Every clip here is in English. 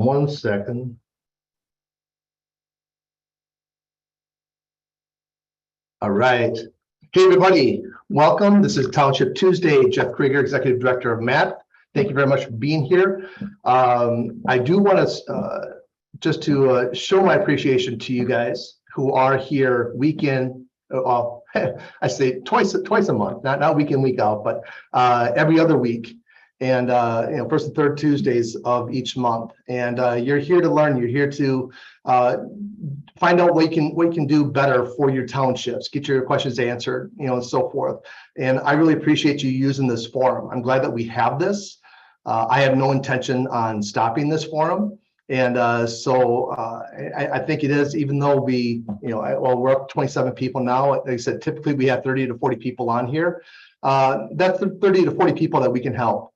1 second. All right. Hey, everybody. Welcome. This is Township Tuesday. Jeff Krieger, Executive Director of MAT. Thank you very much for being here. I do want to just to show my appreciation to you guys who are here week in. I say twice a month, not week in, week out, but every other week. And first and third Tuesdays of each month. And you're here to learn. You're here to find out what you can do better for your townships, get your questions answered, and so forth. And I really appreciate you using this forum. I'm glad that we have this. I have no intention on stopping this forum. And so I think it is, even though we're up to 27 people now. Like I said, typically we have 30 to 40 people on here. That's the 30 to 40 people that we can help.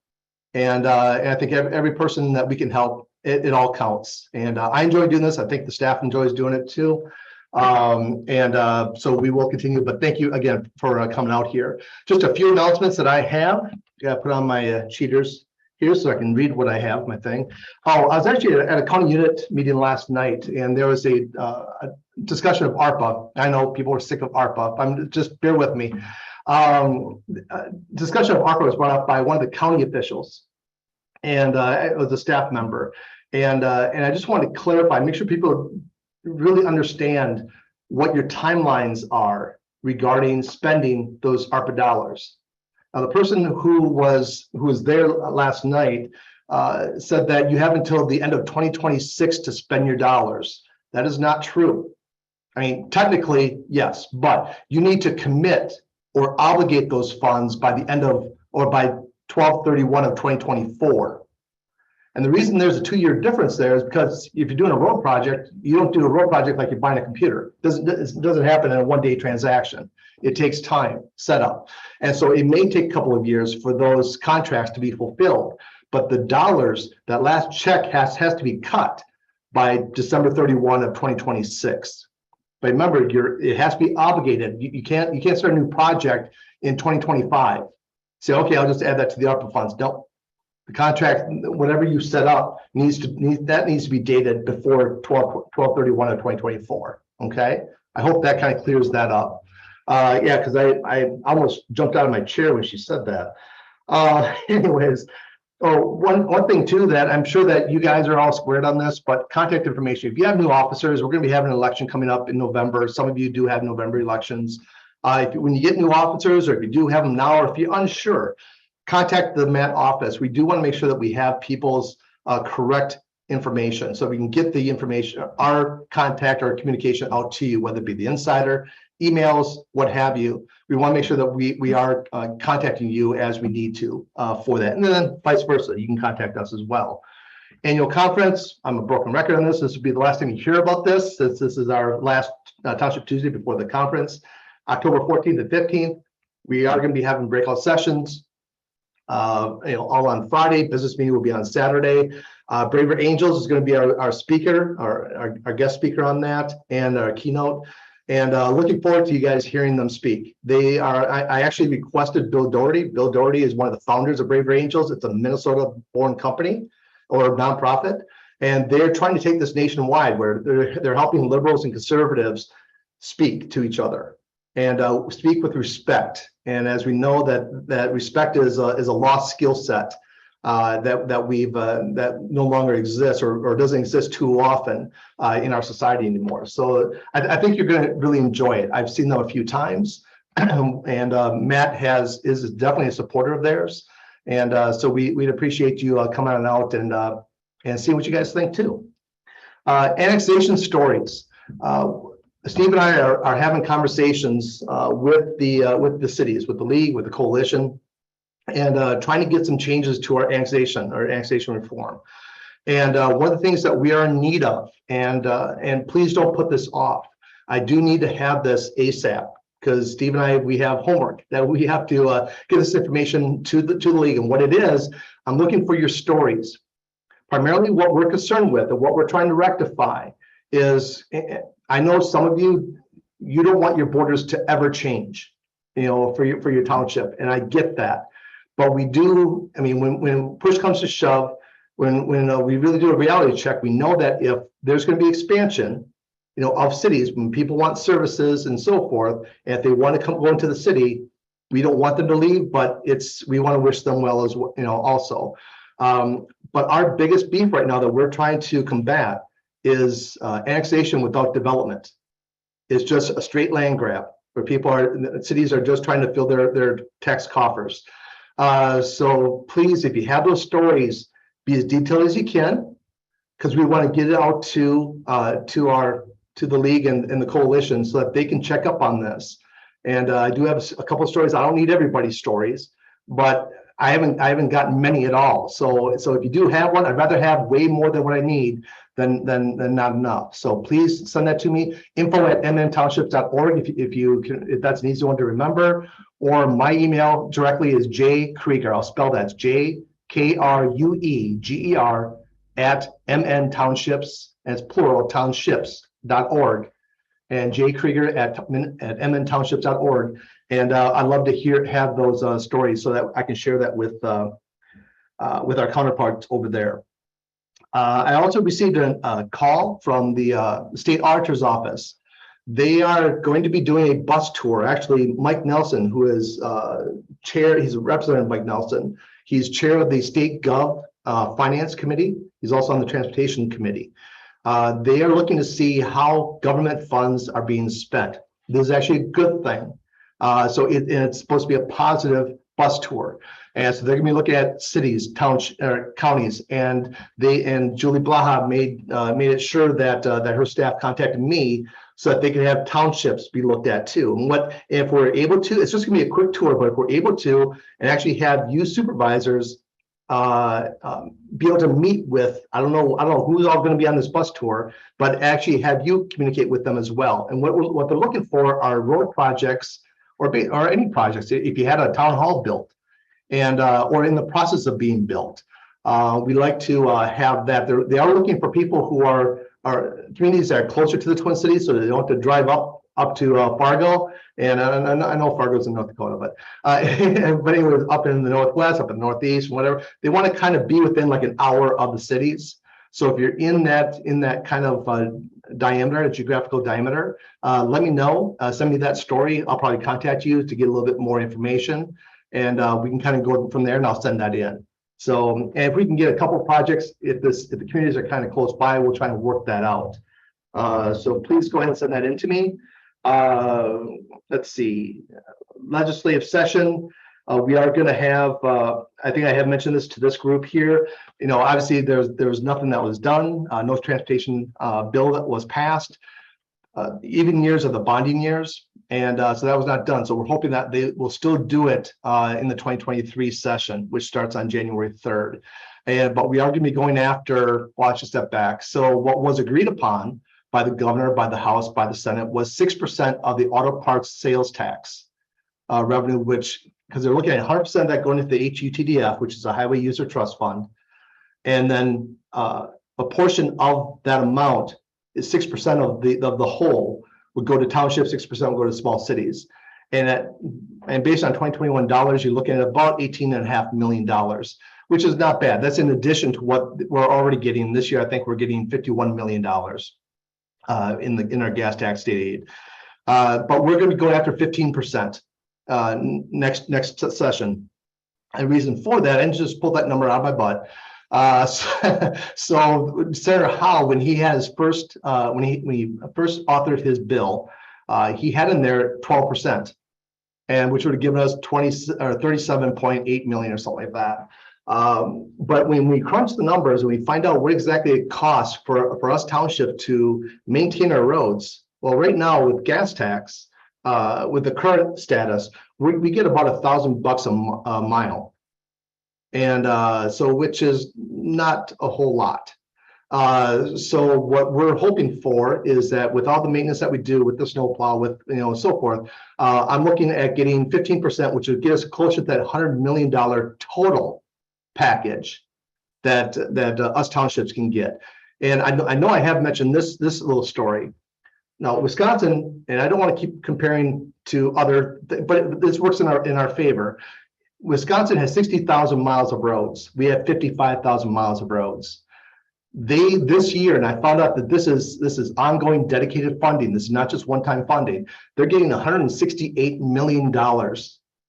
And I think every person that we can help, it all counts. And I enjoy doing this. I think the staff enjoys doing it too. So we will continue, but thank you again for coming out here. Just a few announcements that I have. Got to put on my cheaters here so I can read what I have, my thing. Oh, I was actually at a county unit meeting last night, and there was a discussion of ARPA. I know people are sick of ARPA. Just bear with me. Discussion of ARPA was brought up by one of the county officials, and it was a staff member. And I just want to clarify, make sure people really understand what your timelines are regarding spending those ARPA dollars. Now, the person who was there last night said that you have until the end of 2026 to spend your dollars. That is not true. I mean, technically, yes, but you need to commit or obligate those funds by the end of, or by 12/31 of 2024. And the reason there's a 2-year difference there is because if you're doing a road project, you don't do a road project like you're buying a computer. It doesn't happen in a one-day transaction. It takes time, setup. And so it may take a couple of years for those contracts to be fulfilled. But the dollars, that last check has to be cut by December 31 of 2026. But remember, it has to be obligated. You can't start a new project in 2025. Say, okay, I'll just add that to the ARPA funds. No, the contract, whatever you set up, needs to be dated before 12/31 of 2024. Okay, I hope that kind of clears that up. Yeah, because I almost jumped out of my chair when she said that. Anyways. Oh, one thing too, that I'm sure that you guys are all squared on this, but contact information. If you have new officers, we're going to be having an election coming up in November. Some of you do have November elections. When you get new officers, or if you do have them now, or if you're unsure, contact the MAT office. We do want to make sure that we have people's correct information, so we can get the information, our contact, our communication out to you, whether it be the insider, emails, what have you. We want to make sure that we are contacting you as we need to for that. And then vice versa, you can contact us as well. Annual conference, I'm a broken record on this. This will be the last time you hear about this, since this is our last Township Tuesday before the conference. October 14th and 15th, we are going to be having breakout sessions, all on Friday. Business meeting will be on Saturday. Braver Angels is going to be our speaker, our guest speaker on that, and our keynote. And looking forward to you guys hearing them speak. I actually requested Bill Doherty. Bill Doherty is one of the founders of Braver Angels. It's a Minnesota-born company or nonprofit, and they're trying to take this nationwide, where they're helping liberals and conservatives speak to each other and speak with respect. And as we know, that respect is a lost skill set. That no longer exists or doesn't exist too often in our society anymore. So I think you're going to really enjoy it. I've seen them a few times, and Matt is definitely a supporter of theirs, and so we'd appreciate you coming on out and seeing what you guys think too. Annexation stories. Steve and I are having conversations with the cities, with the league, with the coalition, and trying to get some changes to our annexation reform. And one of the things that we are in need of, and please don't put this off, I do need to have this ASAP, because Steve and I, we have homework that we have to get this information to the league. And what it is, I'm looking for your stories. Primarily what we're concerned with and what we're trying to rectify is, I know some of you don't want your borders to ever change, for your township, and I get that. But we do, I mean, when push comes to shove, when we really do a reality check, we know that if there's going to be expansion, of cities, when people want services and so forth, and if they want to go into the city, we don't want them to leave, but we want to wish them well as well, also. But our biggest beef right now that we're trying to combat is annexation without development. It's just a straight land grab where cities are just trying to fill their tax coffers. So please, if you have those stories, be as detailed as you can, because we want to get it out to the league and the coalition so that they can check up on this. And I do have a couple of stories. I don't need everybody's stories, but I haven't gotten many at all. So if you do have one, I'd rather have way more than what I need than not enough. So please send that to me, info@mntownships.org if that's an easy one to remember, or my email directly is jkrueger. I'll spell that, JKRUEGER @mntownships, and it's plural, townships.org, and jkrueger@mntownships.org. And I'd love to have those stories so that I can share that with our counterparts over there. I also received a call from the state auditor's office. They are going to be doing a bus tour. Actually, Mike Nelson, who is chair, he's a representative, Mike Nelson. He's chair of the state gov finance committee. He's also on the transportation committee. They are looking to see how government funds are being spent. This is actually a good thing. So it's supposed to be a positive bus tour. And so they're going to be looking at cities, towns, counties, and Julie Blaha made it sure that her staff contacted me so that they can have townships be looked at too. And if we're able to, it's just going to be a quick tour, but if we're able to, and actually have you supervisors be able to meet with, I don't know who's all going to be on this bus tour, but actually have you communicate with them as well. And what they're looking for are road projects or any projects. If you had a town hall built and or in the process of being built, we like to have that. They are looking for people who are communities that are closer to the Twin Cities, so they don't have to drive up to Fargo. And I know Fargo's in North Dakota, but anyway, up in the Northwest, up in the Northeast, whatever, they want to kind of be within like an hour of the cities. So if you're in that kind of diameter, geographical diameter, let me know. Send me that story. I'll probably contact you to get a little bit more information, and we can kind of go from there, and I'll send that in. So, and if we can get a couple of projects, if the communities are kind of close by, we'll try and work that out. So please go ahead and send that in to me. Let's see, legislative session. We are going to have, I think I have mentioned this to this group here. Obviously there was nothing that was done. No transportation bill that was passed. Even years of the bonding years. And so that was not done. So we're hoping that they will still do it in the 2023 session, which starts on January 3rd. But we are going to be going after, watch a step back. So what was agreed upon by the governor, by the House, by the Senate was 6% of the auto parts sales tax revenue, which, because they're looking at 100% of that going into the HUTDF, which is a highway user trust fund. And then a portion of that amount is 6% of the whole would go to townships, 6% would go to small cities. And based on 2021 dollars, you're looking at about $18.5 million, which is not bad. That's in addition to what we're already getting this year. I think we're getting $51 million in our gas tax state aid. But we're going to go after 15% next session. And the reason for that, and just pull that number out of my butt. So Senator Howe, when he had his first, when he first authored his bill, he had in there 12%, and which would have given us 37.8 million or something like that. But when we crunch the numbers and we find out what exactly it costs for us township to maintain our roads, well, right now with gas tax, with the current status, we get about $1,000 a mile. And so, which is not a whole lot. So what we're hoping for is that with all the maintenance that we do with the snowplow, with so forth, I'm looking at getting 15%, which would get us closer to that $100 million total package that us townships can get. And I know I have mentioned this little story. Now, Wisconsin, and I don't want to keep comparing to other, but this works in our favor. Wisconsin has 60,000 miles of roads. We have 55,000 miles of roads. This year, and I found out that this is ongoing dedicated funding. This is not just one-time funding. They're getting $168 million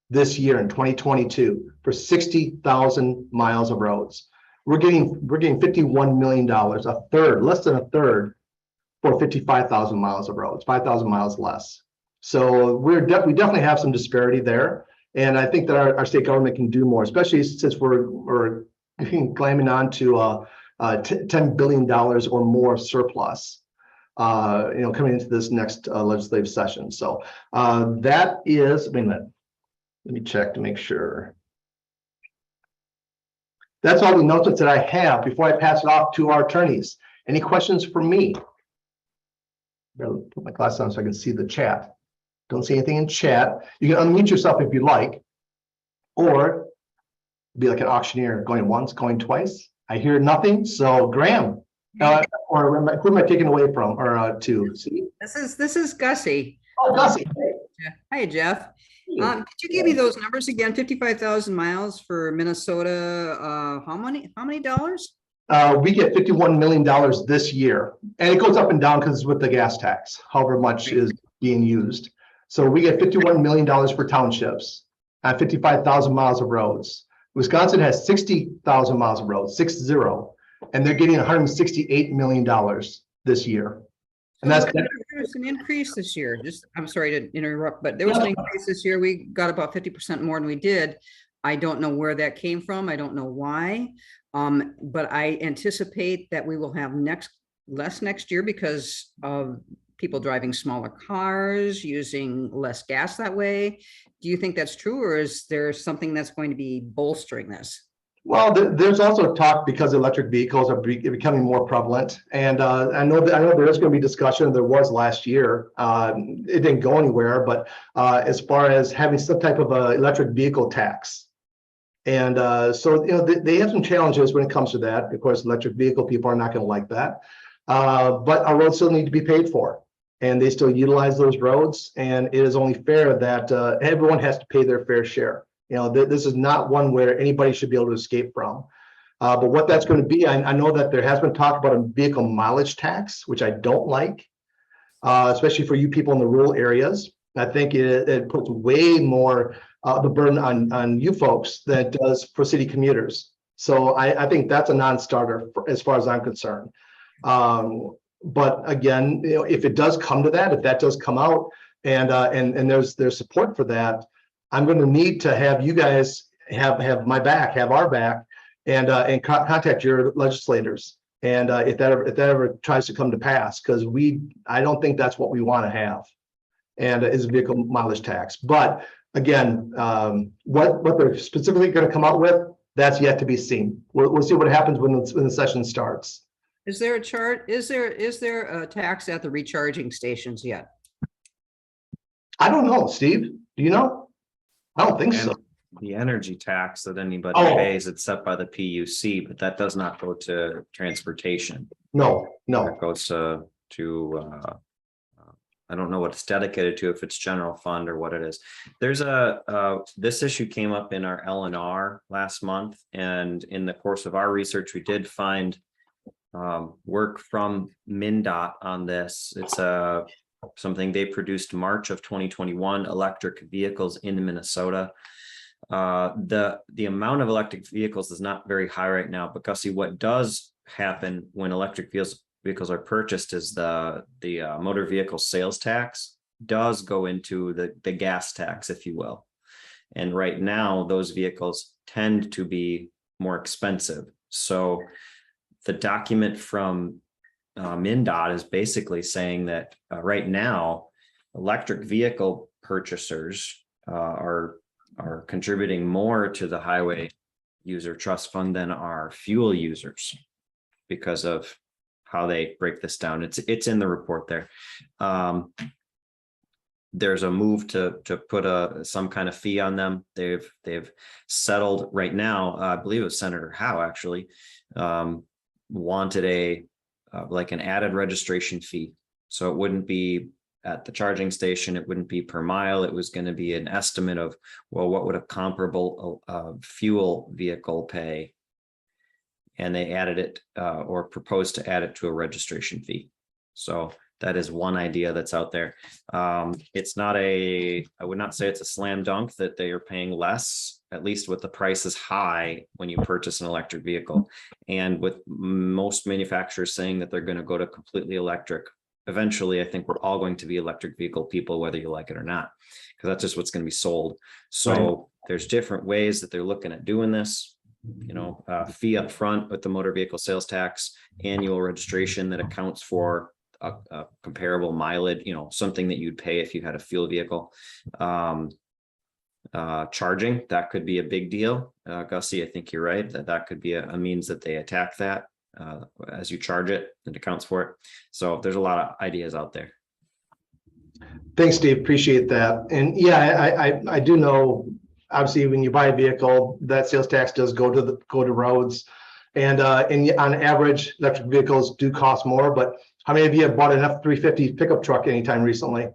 this year in 2022 for 60,000 miles of roads. We're getting $51 million, a third, less than a third, for 55,000 miles of roads, 5,000 miles less. So we definitely have some disparity there, and I think that our state government can do more, especially since we're climbing on to $10 billion or more surplus, coming into this next legislative session. So that is, wait a minute, let me check to make sure. That's all the announcements that I have before I pass it off to our attorneys. Any questions for me? Better put my glasses on so I can see the chat. Don't see anything in chat. You can unmute yourself if you like, or be like an auctioneer, going once, going twice. I hear nothing. So Graham, or who am I taking away from, or to? See? This is Gussie. Oh, Gussie. Hi, Jeff. Could you give me those numbers again? 55,000 miles for Minnesota. How many dollars? We get $51 million this year, and it goes up and down because it's with the gas tax, however much is being used. So we get $51 million for townships and 55,000 miles of roads. Wisconsin has 60,000 miles of roads, 60, and they're getting $168 million this year. And so there's an increase this year. I'm sorry to interrupt, but there was an increase this year. We got about 50% more than we did. I don't know where that came from. I don't know why. But I anticipate that we will have less next year because of people driving smaller cars, using less gas that way. Do you think that's true, or is there something that's going to be bolstering this? Well, there's also talk because electric vehicles are becoming more prevalent, and I know there is going to be discussion. There was last year. It didn't go anywhere, but as far as having some type of electric vehicle tax, and so they have some challenges when it comes to that. Of course, electric vehicle people are not going to like that, but our roads still need to be paid for, and they still utilize those roads, and it is only fair that everyone has to pay their fair share. This is not one where anybody should be able to escape from. But what that's going to be, I know that there has been talk about a vehicle mileage tax, which I don't like, especially for you people in the rural areas. I think it puts way more the burden on you folks than it does for city commuters. So I think that's a non-starter as far as I'm concerned. But again, if it does come to that, if that does come out, and there's support for that, I'm going to need to have you guys have my back, have our back, and contact your legislators. And if that ever tries to come to pass, because I don't think that's what we want to have, and is a vehicle mileage tax. But again, what they're specifically going to come out with, that's yet to be seen. We'll see what happens when the session starts. Is there a chart? Is there a tax at the recharging stations yet? I don't know, Steve. Do you know? I don't think so. The energy tax that anybody pays, it's set by the PUC, but that does not go to transportation. No. It goes to I don't know what it's dedicated to, if it's general fund or what it is. There's this issue came up in our L&R last month, and in the course of our research, we did find work from MnDOT on this. It's something they produced March of 2021, electric vehicles in Minnesota. The amount of electric vehicles is not very high right now, because see, what does happen when electric vehicles are purchased is the motor vehicle sales tax does go into the gas tax, if you will. And right now, those vehicles tend to be more expensive. So the document from MnDOT is basically saying that right now, electric vehicle purchasers are contributing more to the highway user trust fund than our fuel users, because of how they break this down. It's in the report there. There's a move to put some kind of fee on them. They've settled right now. I believe it was Senator Howe actually wanted like an added registration fee, so it wouldn't be at the charging station. It wouldn't be per mile. It was going to be an estimate of, well, what would a comparable fuel vehicle pay? And they added it or proposed to add it to a registration fee. So that is one idea that's out there. It's not I would not say it's a slam dunk that they are paying less, at least with the price is high when you purchase an electric vehicle. And with most manufacturers saying that they're going to go to completely electric, eventually, I think we're all going to be electric vehicle people, whether you like it or not, because that's just what's going to be sold. So there's different ways that they're looking at doing this. Fee up front with the motor vehicle sales tax, annual registration that accounts for a comparable mileage, something that you'd pay if you had a fuel vehicle. Charging, that could be a big deal. Gussie, I think you're right, that could be a means that they attack that as you charge it, it accounts for it. So there's a lot of ideas out there. Thanks, Steve. Appreciate that. And yeah, I do know, obviously, when you buy a vehicle, that sales tax does go to roads, and on average, electric vehicles do cost more. But how many of you have bought an F-350 pickup truck anytime recently?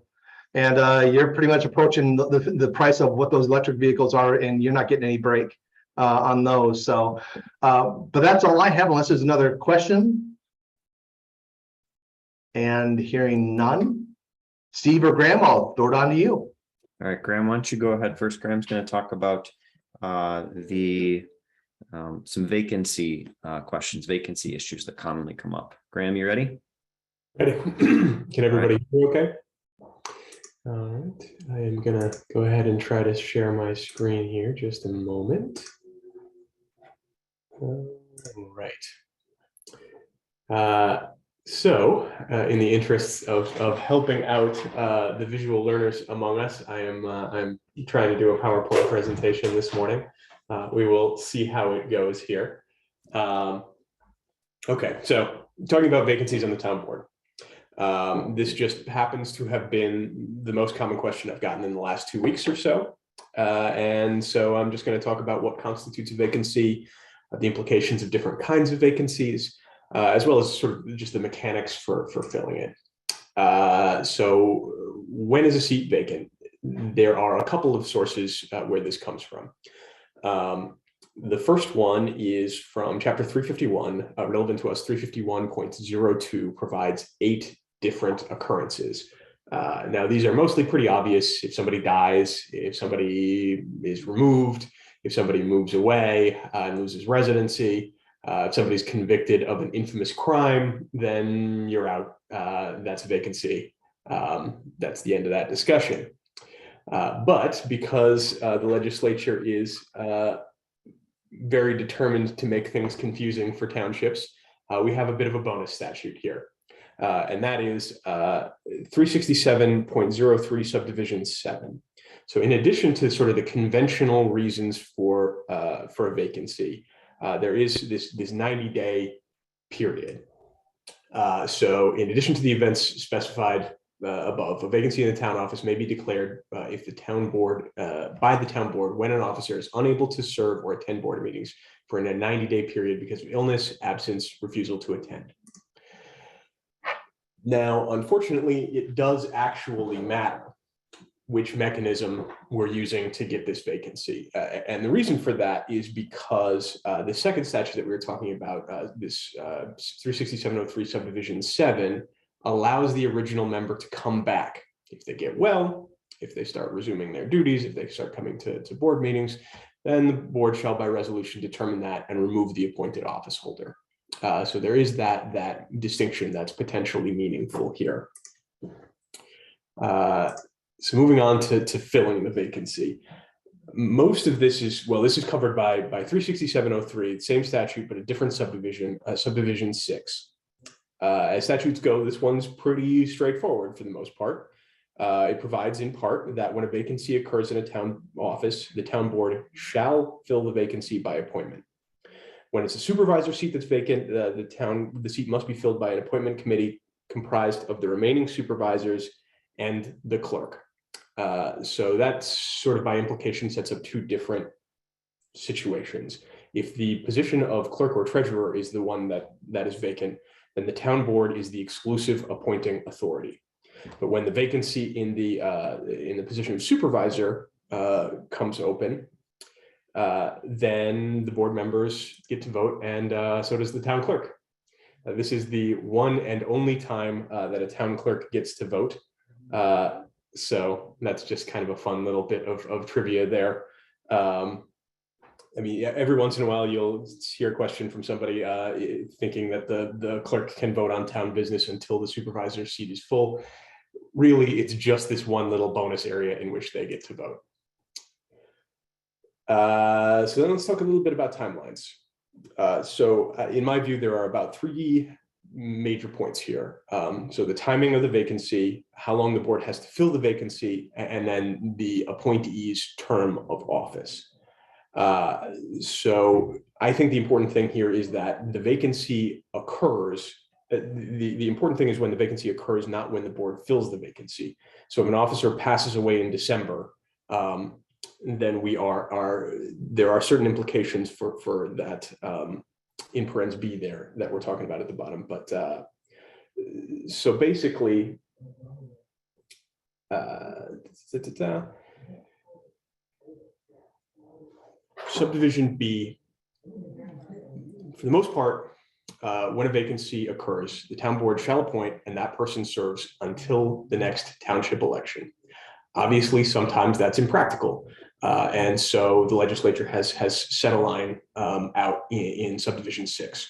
And you're pretty much approaching the price of what those electric vehicles are, and you're not getting any break on those. So, but that's all I have, unless there's another question. And hearing none, Steve or Graham, I'll throw it on to you. All right, Graham, why don't you go ahead first? Graham's going to talk about some vacancy questions, vacancy issues that commonly come up. Graham, you ready? Ready. Can everybody hear okay? All right, I am gonna go ahead and try to share my screen here. Just a moment. All right. In the interests of helping out the visual learners among us, I'm trying to do a PowerPoint presentation this morning. We will see how it goes here. Okay, so talking about vacancies on the town board. This just happens to have been the most common question I've gotten in the last 2 weeks or so. And so I'm just going to talk about what constitutes a vacancy, the implications of different kinds of vacancies, as well as sort of just the mechanics for filling it. So when is a seat vacant? There are a couple of sources where this comes from. The first one is from chapter 351, relevant to us. 351.02 provides 8 different occurrences. Now, these are mostly pretty obvious. If somebody dies, if somebody is removed, if somebody moves away and loses residency, if somebody's convicted of an infamous crime, then you're out. That's a vacancy. That's the end of that discussion. But because the legislature is very determined to make things confusing for townships, we have a bit of a bonus statute here. And that is 367.03 subdivision 7. So in addition to sort of the conventional reasons for a vacancy, there is this 90-day period. So in addition to the events specified above, a vacancy in the town office may be declared if the town board by the town board when an officer is unable to serve or attend board meetings for a 90-day period because of illness, absence, refusal to attend. Now, unfortunately, it does actually matter which mechanism we're using to get this vacancy. And the reason for that is because the second statute that we were talking about, this 367.03 subdivision 7, allows the original member to come back if they get well, if they start resuming their duties, if they start coming to board meetings, then the board shall by resolution determine that and remove the appointed office holder. So there is that distinction that's potentially meaningful here. So moving on to filling the vacancy. Most of this is, well, this is covered by 367.03, same statute, but a different subdivision, subdivision 6. As statutes go, this one's pretty straightforward for the most part. It provides in part that when a vacancy occurs in a town office, the town board shall fill the vacancy by appointment. When it's a supervisor seat that's vacant, the seat must be filled by an appointment committee comprised of the remaining supervisors and the clerk. So that sort of by implication sets up 2 different situations. If the position of clerk or treasurer is the one that is vacant, then the town board is the exclusive appointing authority. But when the vacancy in the position of supervisor comes open, then the board members get to vote, and so does the town clerk. This is the one and only time that a town clerk gets to vote. So that's just kind of a fun little bit of trivia there. I mean, every once in a while, you'll hear a question from somebody thinking that the clerk can vote on town business until the supervisor's seat is full. Really, it's just this one little bonus area in which they get to vote. So then let's talk a little bit about timelines. In my view, there are about 3 major points here. So the timing of the vacancy, how long the board has to fill the vacancy, and then the appointee's term of office. So I think the important thing here is that the vacancy occurs. The important thing is when the vacancy occurs, not when the board fills the vacancy. So if an officer passes away in December, then there are certain implications for that in parens B there that we're talking about at the bottom. But so basically, subdivision B, for the most part, when a vacancy occurs, the town board shall appoint, and that person serves until the next township election. Obviously, sometimes that's impractical. And so the legislature has set a line out in subdivision 6.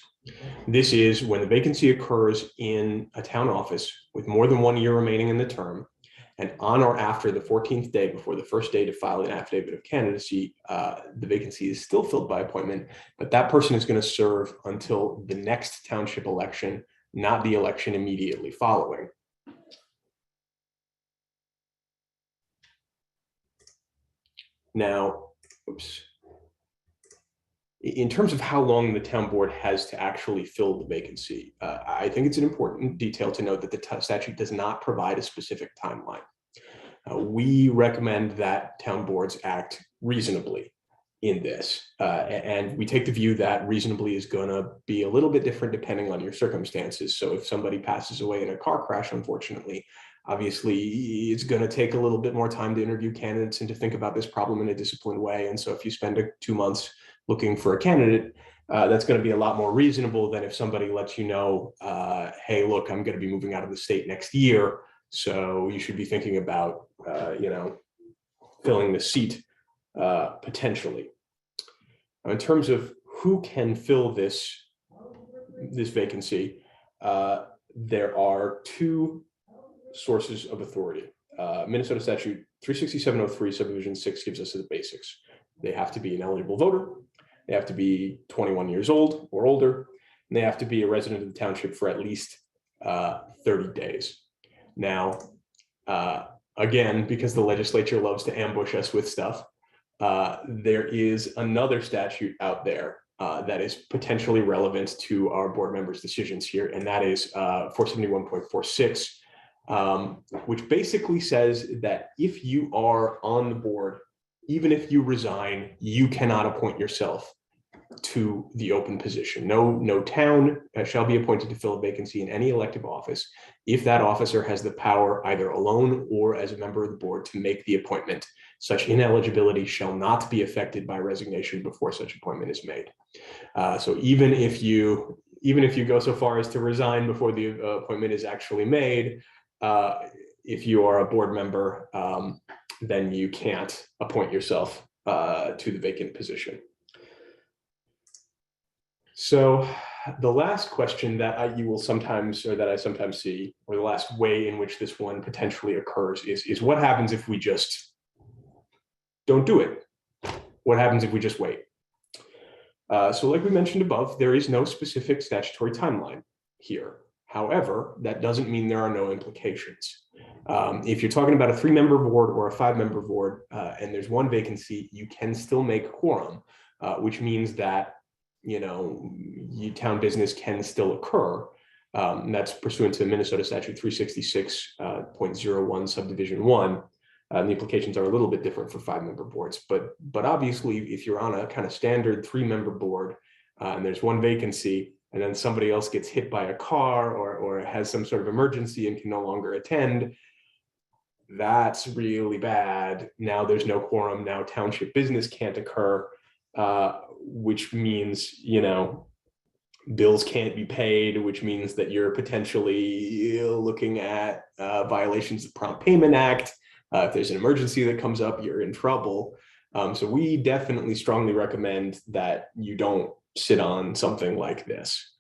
This is when the vacancy occurs in a town office with more than 1 year remaining in the term, and on or after the 14th day before the first day to file an affidavit of candidacy, the vacancy is still filled by appointment, but that person is going to serve until the next township election, not the election immediately following. Now, in terms of how long the town board has to actually fill the vacancy, I think it's an important detail to note that the statute does not provide a specific timeline. We recommend that town boards act reasonably in this, and we take the view that reasonably is going to be a little bit different depending on your circumstances. So if somebody passes away in a car crash, unfortunately, obviously, it's going to take a little bit more time to interview candidates and to think about this problem in a disciplined way. And so if you spend 2 months looking for a candidate, that's going to be a lot more reasonable than if somebody lets you know, hey, look, I'm going to be moving out of the state next year, so you should be thinking about, filling the seat potentially. Now, in terms of who can fill this vacancy, there are 2 sources of authority. Minnesota statute 36703 subdivision 6 gives us the basics. They have to be an eligible voter, they have to be 21 years old or older, and they have to be a resident of the township for at least 30 days. Now, again, because the legislature loves to ambush us with stuff, there is another statute out there that is potentially relevant to our board members' decisions here, and that is 471.46. Which basically says that if you are on the board, even if you resign, you cannot appoint yourself to the open position. No town shall be appointed to fill a vacancy in any elective office if that officer has the power, either alone or as a member of the board, to make the appointment. Such ineligibility shall not be affected by resignation before such appointment is made. So even if you go so far as to resign before the appointment is actually made, if you are a board member, then you can't appoint yourself to the vacant position. So the last question that I sometimes see, or the last way in which this one potentially occurs is what happens if we just don't do it? What happens if we just wait? So like we mentioned above, there is no specific statutory timeline here. However, that doesn't mean there are no implications. If you're talking about a 3-member board or a 5-member board, and there's 1 vacancy, you can still make quorum, which means that town business can still occur. And that's pursuant to Minnesota Statute 366.01 subdivision 1. The implications are a little bit different for 5-member boards, but obviously, if you're on a kind of standard 3-member board and there's 1 vacancy, and then somebody else gets hit by a car or has some sort of emergency and can no longer attend, that's really bad. Now there's no quorum. Now township business can't occur, which means, you know, bills can't be paid, which means that you're potentially looking at violations of the Prompt Payment Act. If there's an emergency that comes up, you're in trouble. So we definitely strongly recommend that you don't sit on something like this.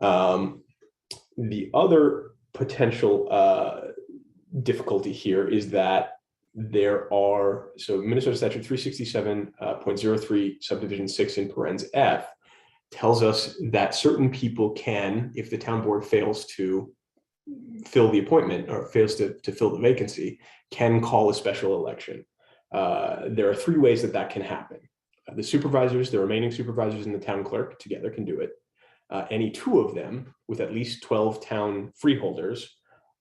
The other potential difficulty here is that there are, so Minnesota Statute 367.03 subdivision 6 in parens F tells us that certain people can, if the town board fails to fill the appointment or fails to fill the vacancy, can call a special election. There are 3 ways that that can happen. The supervisors, the remaining supervisors and the town clerk together can do it. Any 2 of them with at least 12 town freeholders,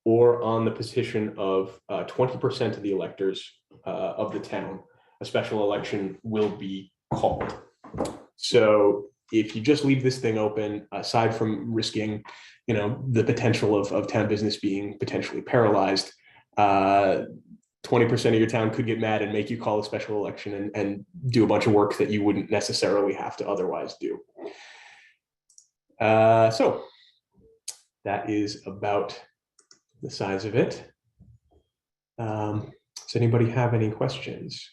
or on the petition of 20% of the electors of the town, a special election will be called. So if you just leave this thing open, aside from risking, you know, the potential of town business being potentially paralyzed, 20% of your town could get mad and make you call a special election and do a bunch of work that you wouldn't necessarily have to otherwise do. So that is about the size of it. Does anybody have any questions?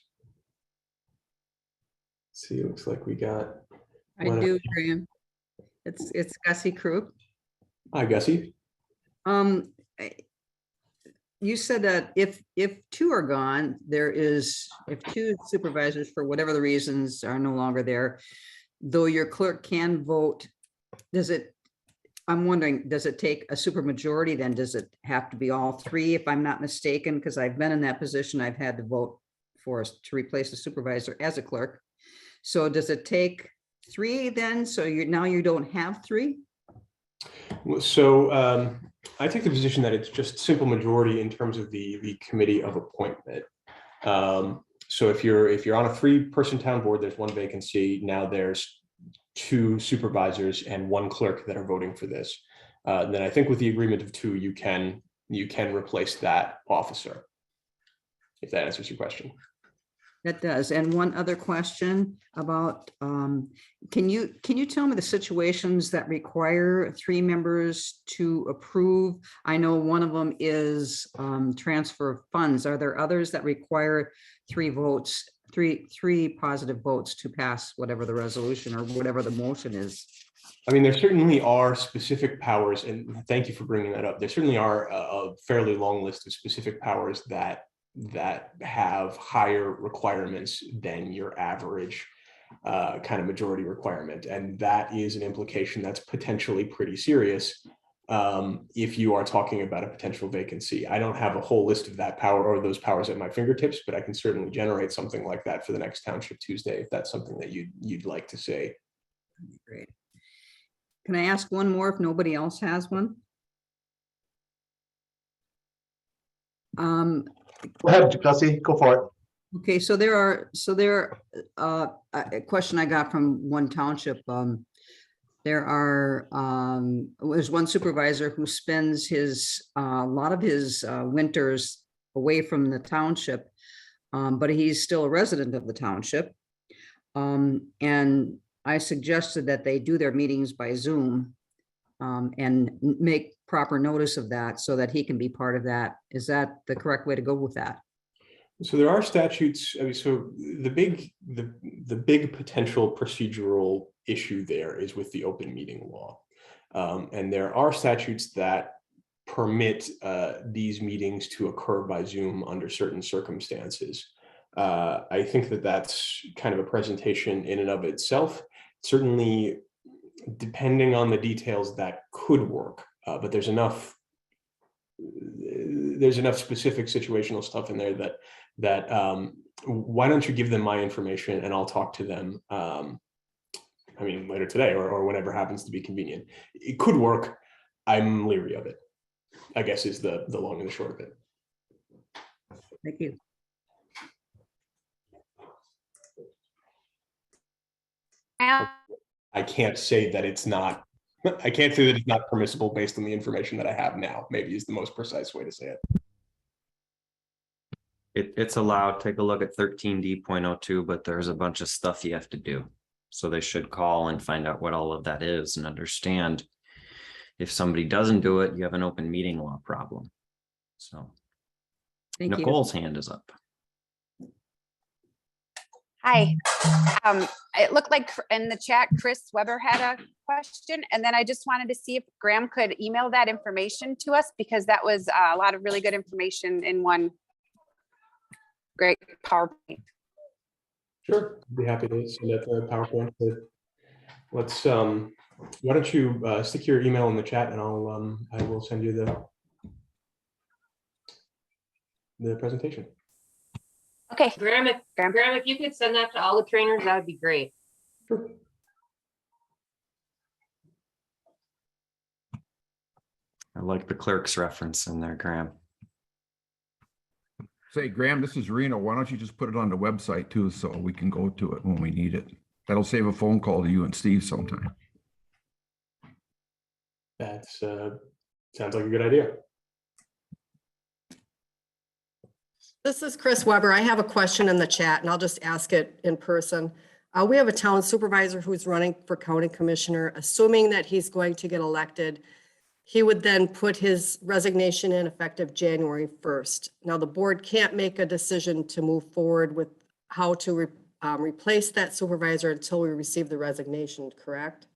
Let's see, it looks like we got. I do, Graham. It's Gussie Krug. Hi, Gussie. You said that if 2 are gone, if 2 supervisors for whatever the reasons are no longer there, though your clerk can vote, I'm wondering, does it take a supermajority then? Does it have to be all 3, if I'm not mistaken? Because I've been in that position, I've had to vote to replace the supervisor as a clerk. So does it take 3 then? So now you don't have 3? So I take the position that it's just simple majority in terms of the committee of appointment. So if you're on a 3-person town board, there's 1 vacancy. Now there's 2 supervisors and 1 clerk that are voting for this. Then I think with the agreement of 2, you can replace that officer. If that answers your question. That does. And one other question about, can you tell me the situations that require 3 members to approve? I know one of them is transfer of funds. Are there others that require 3 votes, three positive votes to pass whatever the resolution or whatever the motion is? I mean, there certainly are specific powers, and thank you for bringing that up. There certainly are a fairly long list of specific powers that have higher requirements than your average kind of majority requirement. And that is an implication that's potentially pretty serious if you are talking about a potential vacancy. I don't have a whole list of that power or those powers at my fingertips, but I can certainly generate something like that for the next Township Tuesday, if that's something that you'd like to say. Great. Can I ask one more if nobody else has one? Go ahead, Gussie, go for it. Okay, so a question I got from one township. There's 1 supervisor who spends a lot of his winters away from the township, but he's still a resident of the township. And I suggested that they do their meetings by Zoom and make proper notice of that so that he can be part of that. Is that the correct way to go with that? So there are statutes. I mean, so the big potential procedural issue there is with the open meeting law. And there are statutes that permit these meetings to occur by Zoom under certain circumstances. I think that that's kind of a presentation in and of itself. Certainly, depending on the details, that could work, but there's enough specific situational stuff in there that why don't you give them my information and I'll talk to them. I mean, later today or whenever happens to be convenient. It could work. I'm leery of it, I guess, is the long and the short of it. Thank you. I can't say that it's not I can't say that it's not permissible based on the information that I have now, maybe is the most precise way to say it. It's allowed. Take a look at 13D.02, but there's a bunch of stuff you have to do. So they should call and find out what all of that is and understand if somebody doesn't do it, you have an open meeting law problem. So Thank you. Nicole's hand is up. Hi. It looked like in the chat, Chris Weber had a question, and then I just wanted to see if Graham could email that information to us, because that was a lot of really good information in one great PowerPoint. Sure, I'd be happy to send out the PowerPoint. But let's, why don't you stick your email in the chat, and I will send you the presentation. Okay. Graham, if you could send that to all the trainers, that would be great. Sure. I like the clerk's reference in there, Graham. Say, Graham, this is Reno. Why don't you just put it on the website too, so we can go to it when we need it? That'll save a phone call to you and Steve sometime. That's sounds like a good idea. This is Chris Weber. I have a question in the chat and I'll just ask it in person. We have a town supervisor who's running for county commissioner. Assuming that he's going to get elected, he would then put his resignation in effective January 1st. Now, the board can't make a decision to move forward with how to replace that supervisor until we receive the resignation, correct?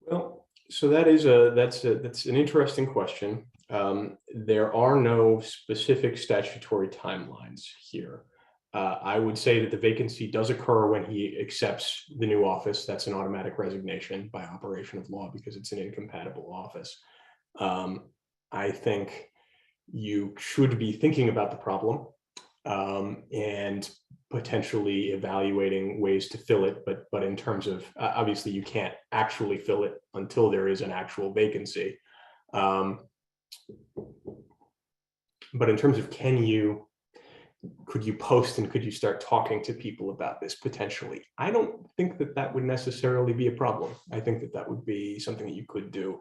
Well, so that's an interesting question. There are no specific statutory timelines here. I would say that the vacancy does occur when he accepts the new office. That's an automatic resignation by operation of law because it's an incompatible office. I think you should be thinking about the problem and potentially evaluating ways to fill it. But in terms of, obviously you can't actually fill it until there is an actual vacancy. But in terms of could you post and could you start talking to people about this potentially? I don't think that that would necessarily be a problem. I think that that would be something that you could do,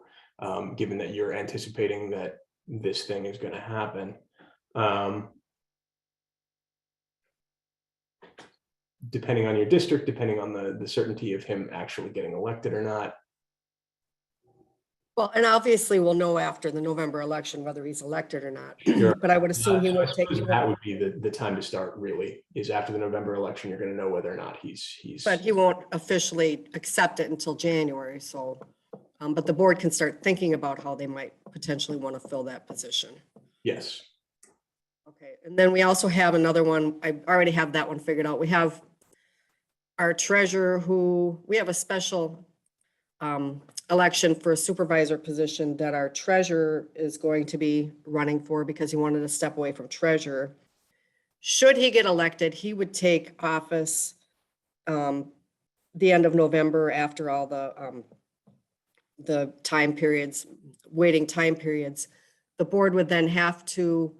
given that you're anticipating that this thing is going to happen. Depending on your district, depending on the certainty of him actually getting elected or not. Well, and obviously we'll know after the November election whether he's elected or not. Sure. But I would assume he would take. That would be the time to start, really, is after the November election. You're going to know whether or not he's. But he won't officially accept it until January. So, but the board can start thinking about how they might potentially want to fill that position. Yes. Okay, and then we also have another one. I already have that one figured out. We have our treasurer we have a special election for a supervisor position that our treasurer is going to be running for because he wanted to step away from treasurer. Should he get elected, he would take office the end of November after all the time periods, waiting time periods. The board would then have to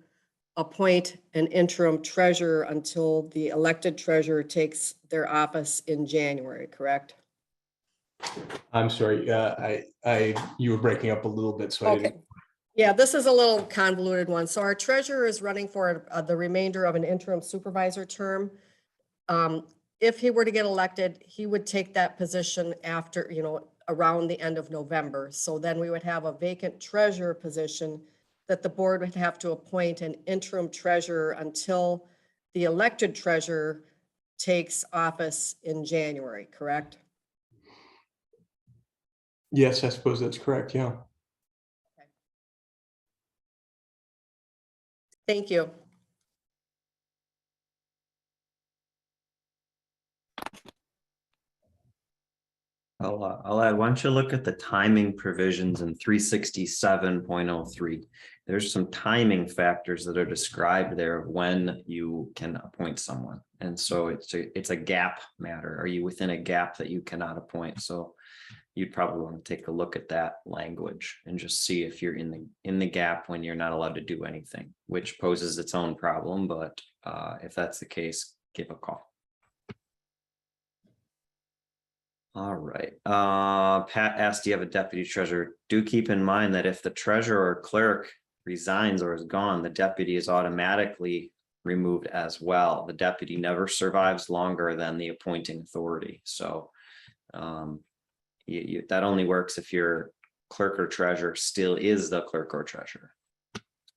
appoint an interim treasurer until the elected treasurer takes their office in January, correct? I'm sorry. You were breaking up a little bit, so I Okay. didn't. Yeah, this is a little convoluted one. So our treasurer is running for the remainder of an interim supervisor term. If he were to get elected, he would take that position after, around the end of November. So then we would have a vacant treasurer position that the board would have to appoint an interim treasurer until the elected treasurer takes office in January, correct? Yes, I suppose that's correct. Yeah. Thank you. I'll add, why don't you look at the timing provisions in 367.03. There's some timing factors that are described there of when you can appoint someone. And so it's a gap matter. Are you within a gap that you cannot appoint? So you'd probably want to take a look at that language and just see if you're in the gap when you're not allowed to do anything, which poses its own problem. But if that's the case, give a call. All right. Pat asked, do you have a deputy treasurer? Do keep in mind that if the treasurer or clerk resigns or is gone, the deputy is automatically removed as well. The deputy never survives longer than the appointing authority. So that only works if your clerk or treasurer still is the clerk or treasurer.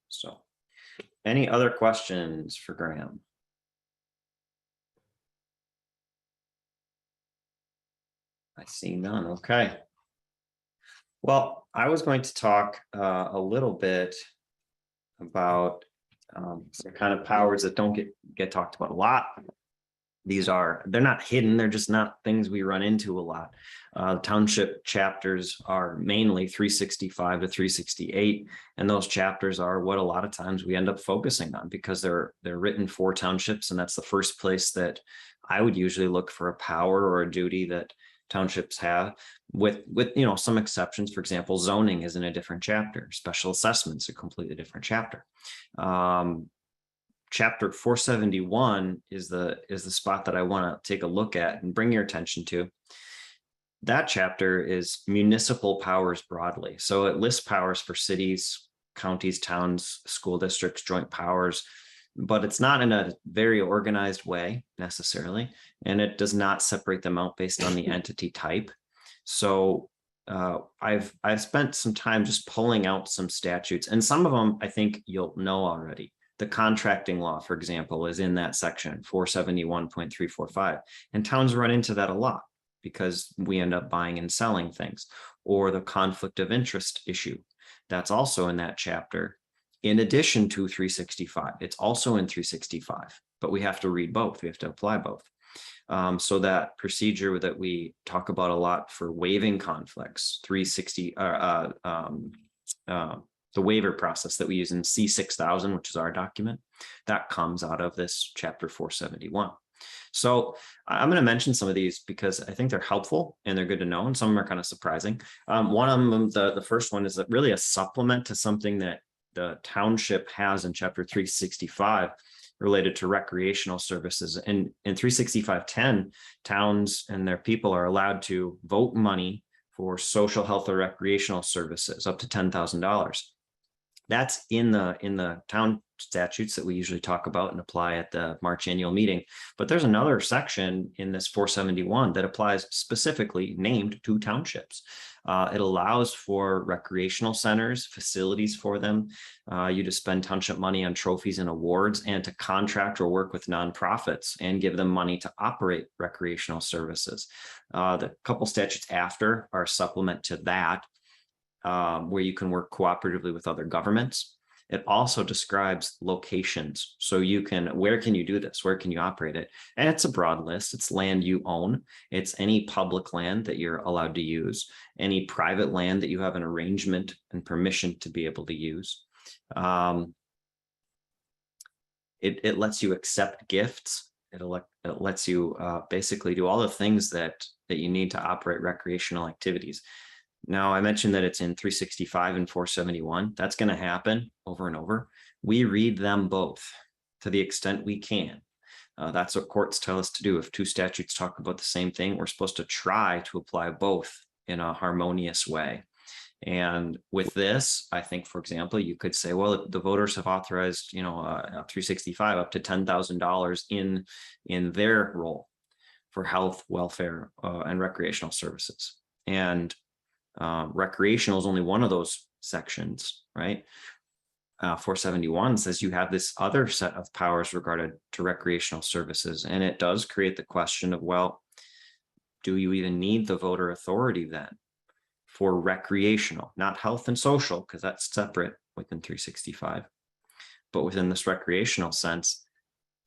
So any other questions for Graham? I see none. Okay. Well, I was going to talk a little bit about some kind of powers that don't get talked about a lot. They're not hidden, they're just not things we run into a lot. Township chapters are mainly 365 to 368, and those chapters are what a lot of times we end up focusing on because they're written for townships, and that's the first place that I would usually look for a power or a duty that townships have, with some exceptions. For example, zoning is in a different chapter, special assessments a completely different chapter. Chapter 471 is the spot that I want to take a look at and bring your attention to. That chapter is municipal powers broadly. So it lists powers for cities, counties, towns, school districts, joint powers, but it's not in a very organized way necessarily. And it does not separate them out based on the entity type. So I've spent some time just pulling out some statutes, and some of them I think you'll know already. The contracting law, for example, is in that section 471.345, and towns run into that a lot because we end up buying and selling things. Or the conflict of interest issue, that's also in that chapter. In addition to 365, it's also in 365, but we have to read both. We have to apply both. So that procedure that we talk about a lot for waiving conflicts, 360, the waiver process that we use in C6000, which is our document, that comes out of this chapter 471. So I'm going to mention some of these because I think they're helpful and they're good to know, and some of them are kind of surprising. One of them, the first one, is really a supplement to something that the township has in chapter 365 related to recreational services. And in 365.10, towns and their people are allowed to vote money for social health or recreational services up to $10,000. That's in the town statutes that we usually talk about and apply at the March annual meeting. But there's another section in this 471 that applies specifically named to townships. It allows for recreational centers, facilities for them, you to spend township money on trophies and awards, and to contract or work with nonprofits and give them money to operate recreational services. The couple statutes after are a supplement to that, where you can work cooperatively with other governments. It also describes locations. So where can you do this? Where can you operate it? And it's a broad list. It's land you own. It's any public land that you're allowed to use, any private land that you have an arrangement and permission to be able to use. It lets you accept gifts. It lets you basically do all the things that you need to operate recreational activities. Now, I mentioned that it's in 365 and 471. That's going to happen over and over. We read them both to the extent we can. That's what courts tell us to do. If two statutes talk about the same thing, we're supposed to try to apply both in a harmonious way. And with this, I think, for example, you could say, well, the voters have authorized, 365 up to $10,000 in their role for health, welfare, and recreational services. And recreational is only one of those sections, right? 471 says you have this other set of powers regarded to recreational services, and it does create the question of, well, do you even need the voter authority then for recreational, not health and social, because that's separate within 365, but within this recreational sense,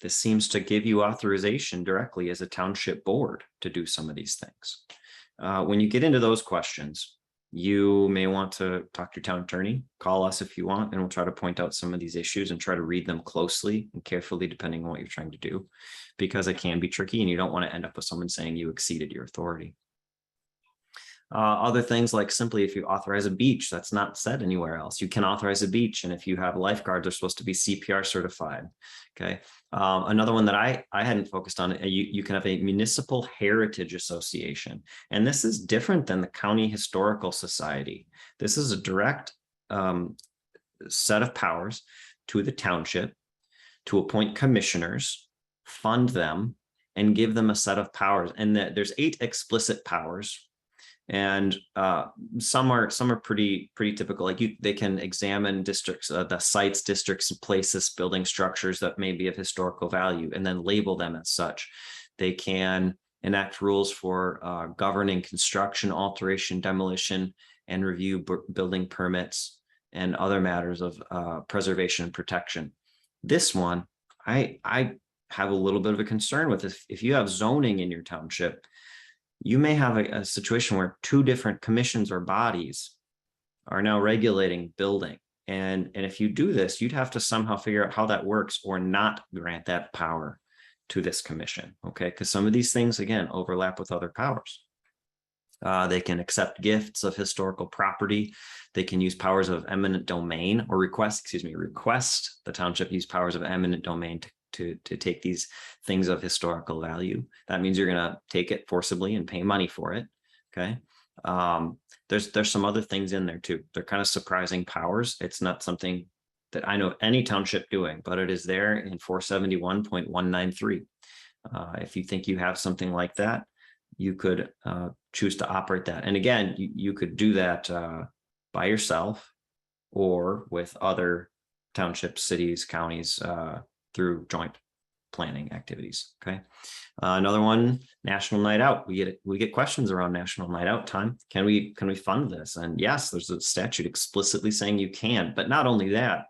this seems to give you authorization directly as a township board to do some of these things. When you get into those questions, you may want to talk to your town attorney, call us if you want, and we'll try to point out some of these issues and try to read them closely and carefully depending on what you're trying to do, because it can be tricky and you don't want to end up with someone saying you exceeded your authority. Other things like simply if you authorize a beach, that's not said anywhere else. You can authorize a beach, and if you have lifeguards, they're supposed to be CPR certified. Okay. Another one that I hadn't focused on, you can have a municipal heritage association, and this is different than the County Historical Society. This is a direct set of powers to the township to appoint commissioners, fund them, and give them a set of powers. And there's 8 explicit powers. And some are pretty typical. Like they can examine districts, the sites, districts, places, building structures that may be of historical value, and then label them as such. They can enact rules for governing construction, alteration, demolition, and review building permits and other matters of preservation and protection. This one, I have a little bit of a concern with. If you have zoning in your township, you may have a situation where 2 different commissions or bodies are now regulating building. And if you do this, you'd have to somehow figure out how that works or not grant that power to this commission. Okay, because some of these things, again, overlap with other powers. They can accept gifts of historical property. They can use powers of eminent domain or request the township use powers of eminent domain to take these things of historical value. That means you're going to take it forcibly and pay money for it. Okay. There's some other things in there too. They're kind of surprising powers. It's not something that I know of any township doing, but it is there in 471.193. If you think you have something like that, you could choose to operate that. And again, you could do that by yourself or with other townships, cities, counties, through joint planning activities. Okay. Another one, National Night Out. We get questions around National Night Out time. Can we fund this? And yes, there's a statute explicitly saying you can, but not only that,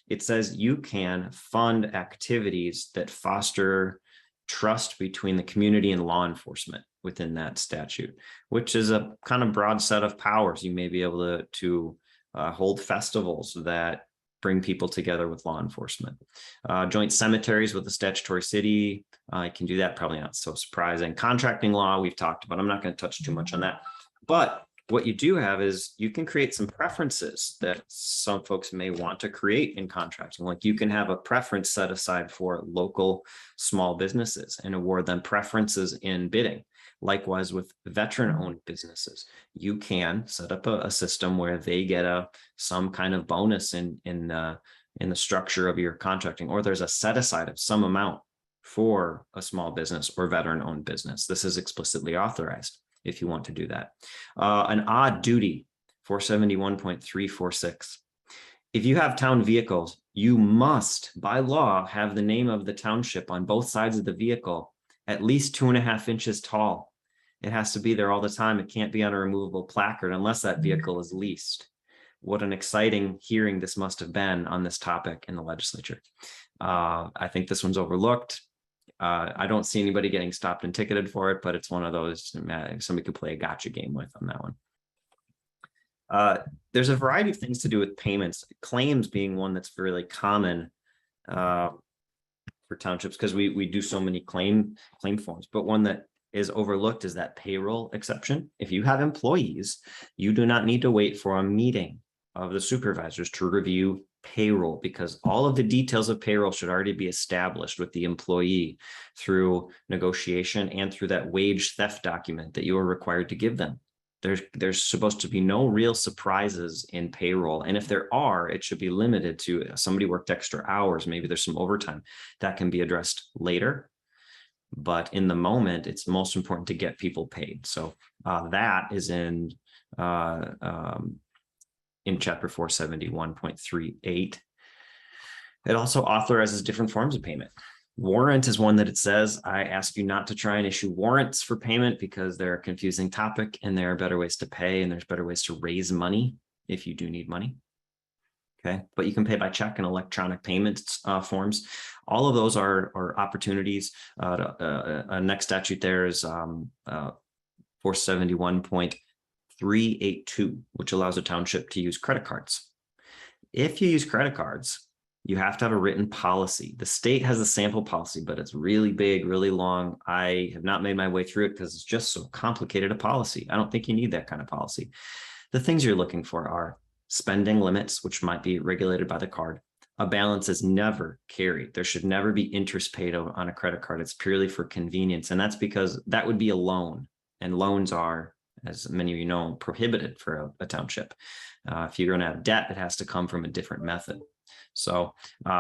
it says you can fund activities that foster trust between the community and law enforcement within that statute, which is a kind of broad set of powers. You may be able to hold festivals that bring people together with law enforcement. Joint cemeteries with the statutory city, I can do that, probably not so surprising. Contracting law, we've talked about, I'm not going to touch too much on that. But what you do have is you can create some preferences that some folks may want to create in contracting. Like you can have a preference set aside for local small businesses and award them preferences in bidding. Likewise with veteran-owned businesses, you can set up a system where they get some kind of bonus in the structure of your contracting, or there's a set aside of some amount for a small business or veteran-owned business. This is explicitly authorized if you want to do that. An odd duty, 471.346. If you have town vehicles, you must, by law, have the name of the township on both sides of the vehicle, at least 2.5 inches tall. It has to be there all the time. It can't be on a removable placard unless that vehicle is leased. What an exciting hearing this must have been on this topic in the legislature. I think this one's overlooked. I don't see anybody getting stopped and ticketed for it, but it's one of those somebody could play a gotcha game with on that one. There's a variety of things to do with payments, claims being one that's really common for townships because we do so many claim forms, but one that is overlooked is that payroll exception. If you have employees, you do not need to wait for a meeting of the supervisors to review payroll, because all of the details of payroll should already be established with the employee through negotiation and through that wage theft document that you are required to give them. There's supposed to be no real surprises in payroll. And if there are, it should be limited to somebody worked extra hours. Maybe there's some overtime that can be addressed later. But in the moment, it's most important to get people paid. So that is in chapter 471.38. It also authorizes different forms of payment. Warrant is one that it says, I ask you not to try and issue warrants for payment because they're a confusing topic and there are better ways to pay and there's better ways to raise money if you do need money. Okay, but you can pay by check and electronic payments forms. All of those are opportunities. Next statute there is 471.382, which allows a township to use credit cards. If you use credit cards, You have to have a written policy. The state has a sample policy, but it's really big, really long. I have not made my way through it because it's just so complicated a policy. I don't think you need that kind of policy. The things you're looking for are spending limits, which might be regulated by the card. A balance is never carried. There should never be interest paid on a credit card. It's purely for convenience. And that's because that would be a loan. And loans are, as many of you know, prohibited for a township. If you're going to have debt, it has to come from a different method. So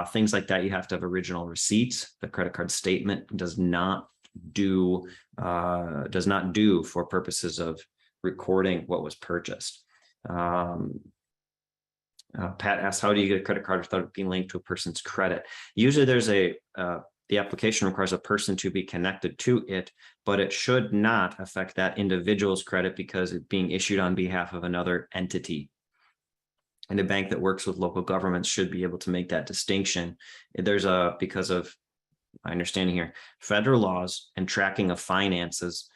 things like that, you have to have original receipts. The credit card statement does not do for purposes of recording what was purchased. Pat asked, how do you get a credit card without it being linked to a person's credit? Usually there's the application requires a person to be connected to it, but it should not affect that individual's credit because it's being issued on behalf of another entity. And a bank that works with local governments should be able to make that distinction. Because of my understanding here, federal laws and tracking of finances,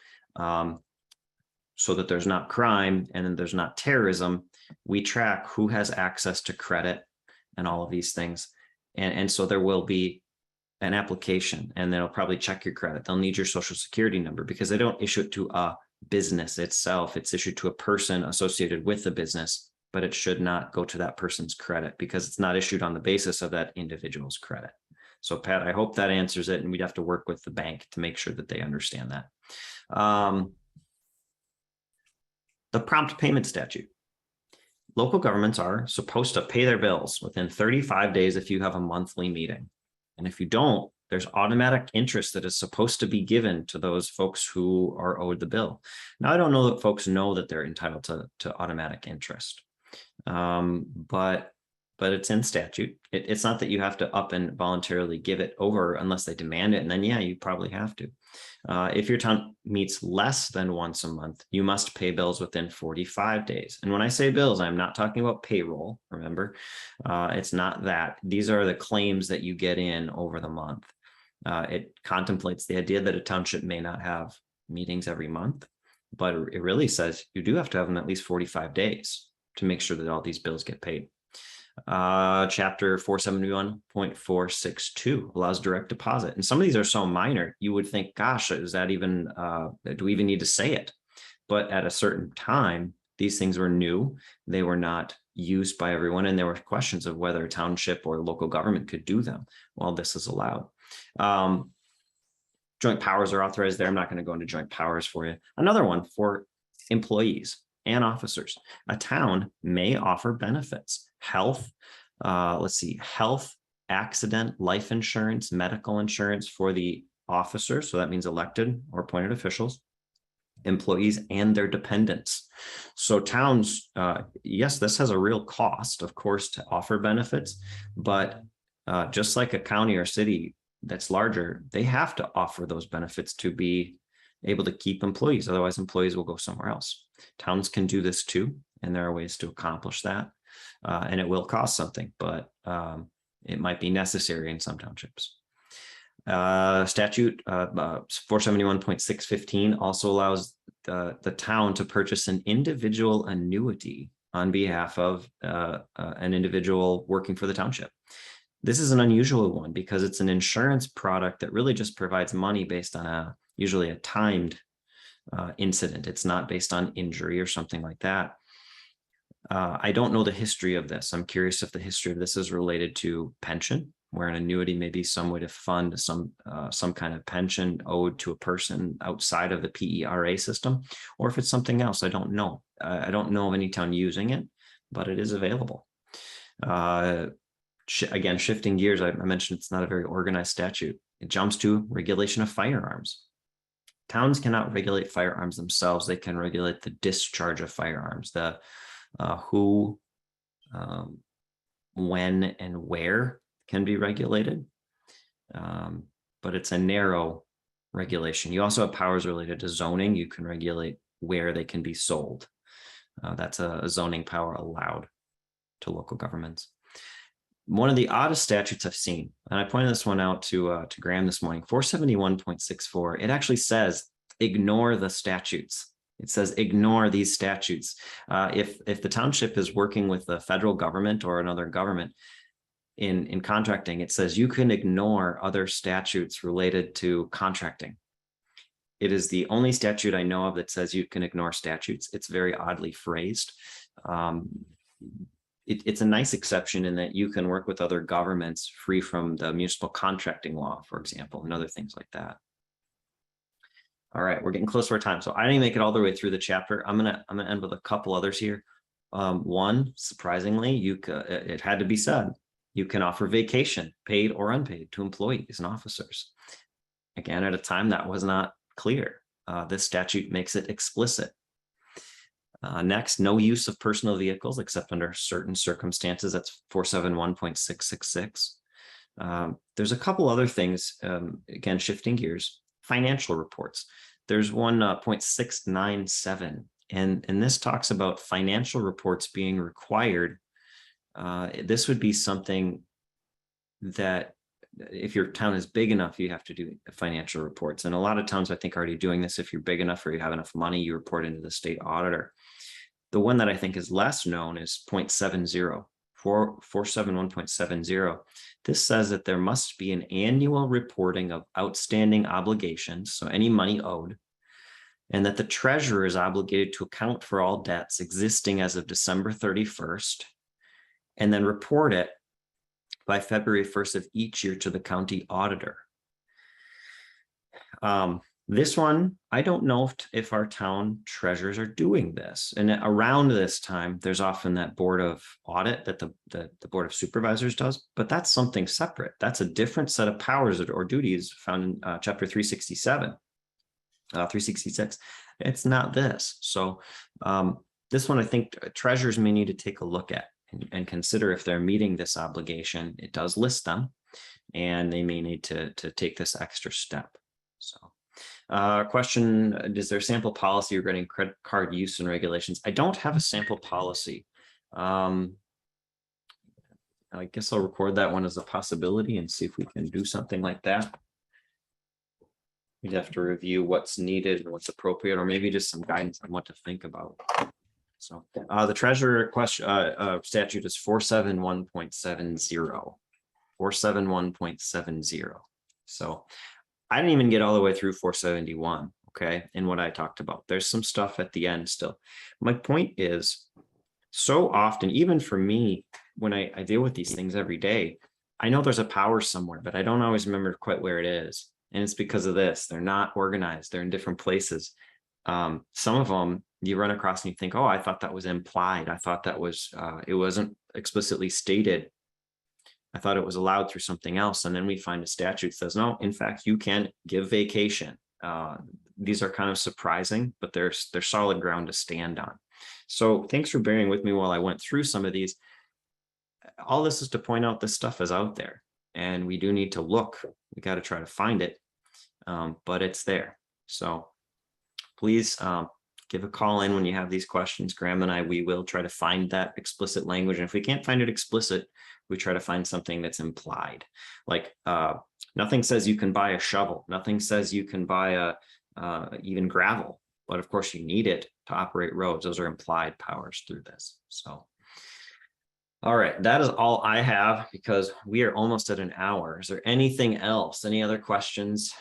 so that there's not crime and then there's not terrorism, we track who has access to credit and all of these things. And so there will be an application and they'll probably check your credit. They'll need your social security number because they don't issue it to a business itself. It's issued to a person associated with the business, but it should not go to that person's credit because it's not issued on the basis of that individual's credit. So Pat, I hope that answers it. And we'd have to work with the bank to make sure that they understand that. The prompt payment statute. Local governments are supposed to pay their bills within 35 days if you have a monthly meeting. And if you don't, there's automatic interest that is supposed to be given to those folks who are owed the bill. Now, I don't know that folks know that they're entitled to automatic interest, but it's in statute. It's not that you have to up and voluntarily give it over unless they demand it. And then, yeah, you probably have to. If your town meets less than once a month, you must pay bills within 45 days. And when I say bills, I'm not talking about payroll. Remember, it's not that. These are the claims that you get in over the month. It contemplates the idea that a township may not have meetings every month, but it really says you do have to have them at least 45 days to make sure that all these bills get paid. Chapter 471.462 allows direct deposit. And some of these are so minor, you would think, gosh, is that even, do we even need to say it? But at a certain time, these things were new. They were not used by everyone. And there were questions of whether a township or local government could do them. Well, this is allowed. Joint powers are authorized there. I'm not going to go into joint powers for you. Another one for employees and officers. A town may offer benefits, health, health, accident, life insurance, medical insurance for the officers. So that means elected or appointed officials, employees, and their dependents. So towns, yes, this has a real cost, of course, to offer benefits, but just like a county or city that's larger, they have to offer those benefits to be able to keep employees. Otherwise, employees will go somewhere else. Towns can do this too, and there are ways to accomplish that. And it will cost something, but it might be necessary in some townships. Statute 471.615 also allows the town to purchase an individual annuity on behalf of an individual working for the township. This is an unusual one because it's an insurance product that really just provides money based on usually a timed incident. It's not based on injury or something like that. I don't know the history of this. I'm curious if the history of this is related to pension, where an annuity may be some way to fund some kind of pension owed to a person outside of the PERA system, or if it's something else. I don't know. I don't know of any town using it, but it is available. Again, shifting gears, I mentioned it's not a very organized statute. It jumps to regulation of firearms. Towns cannot regulate firearms themselves. They can regulate the discharge of firearms, the who, when, and where can be regulated. But it's a narrow regulation. You also have powers related to zoning. You can regulate where they can be sold. That's a zoning power allowed to local governments. One of the oddest statutes I've seen, and I pointed this one out to Graham this morning, 471.64, it actually says, ignore the statutes. It says, ignore these statutes. If the township is working with the federal government or another government, in contracting, it says you can ignore other statutes related to contracting. It is the only statute I know of that says you can ignore statutes. It's very oddly phrased. It's a nice exception in that you can work with other governments free from the municipal contracting law, for example, and other things like that. All right, we're getting close to our time. So I didn't make it all the way through the chapter. I'm gonna end with a couple others here. One, surprisingly, it had to be said, you can offer vacation, paid or unpaid, to employees and officers. Again, at a time that was not clear. This statute makes it explicit. Next, no use of personal vehicles except under certain circumstances. That's 471.666. There's a couple other things, again, shifting gears. Financial reports. There's one 0.697, and this talks about financial reports being required. This would be something that if your town is big enough, you have to do financial reports. And a lot of towns, I think, are already doing this. If you're big enough or you have enough money, you report into the state auditor. The one that I think is less known is 0.70, 471.70. This says that there must be an annual reporting of outstanding obligations, so any money owed, and that the treasurer is obligated to account for all debts existing as of December 31st, and then report it by February 1st of each year to the county auditor. This one, I don't know if our town treasurers are doing this. And around this time, there's often that board of audit that the board of supervisors does, but that's something separate. That's a different set of powers or duties found in chapter 367, 366. It's not this. So this one, I think treasurers may need to take a look at and consider if they're meeting this obligation. It does list them, and they may need to take this extra step. So question, is there a sample policy regarding credit card use and regulations? I don't have a sample policy. I guess I'll record that one as a possibility and see if we can do something like that. We'd have to review what's needed and what's appropriate, or maybe just some guidance on what to think about. So the treasurer question statute is 471.70. 471.70. So I didn't even get all the way through 471, okay, in what I talked about. There's some stuff at the end still. My point is, so often, even for me, when I deal with these things every day, I know there's a power somewhere, but I don't always remember quite where it is. And it's because of this. They're not organized. They're in different places. Some of them you run across and you think, oh, I thought that was implied. I thought that was, it wasn't explicitly stated. I thought it was allowed through something else. And then we find a statute that says, no, in fact, you can give vacation. These are kind of surprising, but they're solid ground to stand on. So thanks for bearing with me while I went through some of these. All this is to point out this stuff is out there, and we do need to look. We got to try to find it, but it's there. So please give a call in when you have these questions. Graham and I, we will try to find that explicit language. And if we can't find it explicit, we try to find something that's implied. Like nothing says you can buy a shovel. Nothing says you can buy even gravel. But of course you need it to operate roads. Those are implied powers through this. So, all right, that is all I have because we are almost at an hour. Is there anything else? Any other questions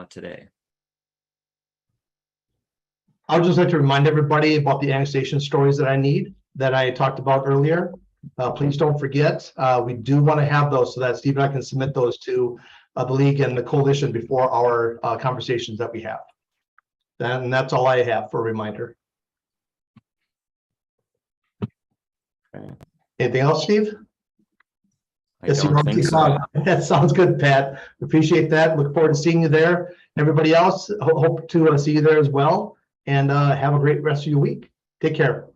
today? I would just like to remind everybody about the annexation stories that I talked about earlier. Please don't forget, we do want to have those so that Steve and I can submit those to the league and the coalition before our conversations that we have. And that's all I have for a reminder. Okay. Anything else, Steve? I don't think so. That sounds good, Pat. Appreciate that. Look forward to seeing you there. Everybody else, hope to see you there as well. And have a great rest of your week. Take care.